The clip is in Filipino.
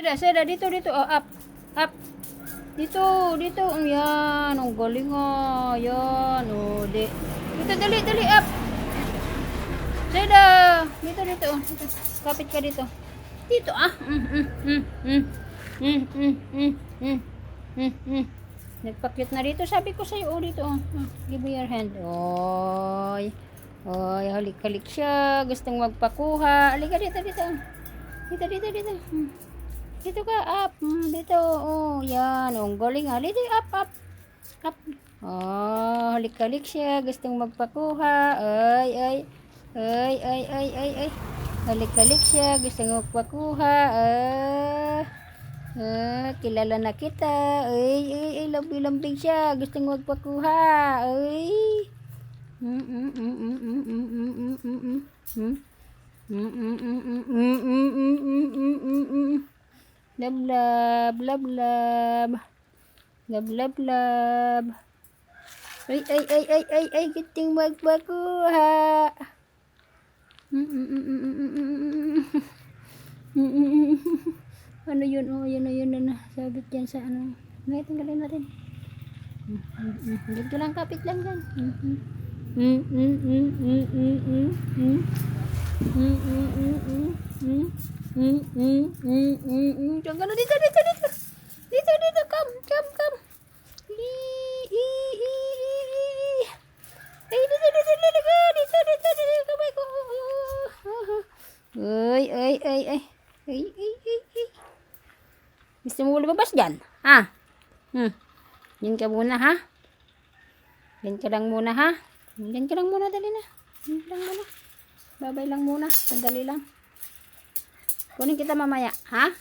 Seda, dito, oh, up, up. Dito. Yan, ang galing nga. Yan, oh, dito, dali, up. Seda, dito, oh. Dito. Kapit ka dito. Dito, ah. Nagpakit na dito. Sabi ko sa'yo, oh, dito, oh. Give me your hand. Oy, halik siya. Gustong magpakuha. Halika dito. Dito. Dito ka, up. Dito, oh, yan. Oh, galing nga. Dito, up. Oh, halik siya. Gustong magpakuha. Ay. Halik siya. Gustong magpakuha. Kilala na kita. Ay, lambing siya. Gustong magpakuha. Ay. Lab. Ay, giting magpakuha. Ano yun? Oh, yun na. Sabit yan sa ano. Ngayon, tanggalin natin. Dito lang, kapit lang dyan. Tanggalin dito. Dito, come. Dito, kamay ko. Ay. Gusto mo lumabas dyan? Ha? Diyan ka muna, ha? Diyan ka lang muna, dali na. Diyan lang muna. Babay lang muna. Sandali lang. Kunin kita mamaya, ha?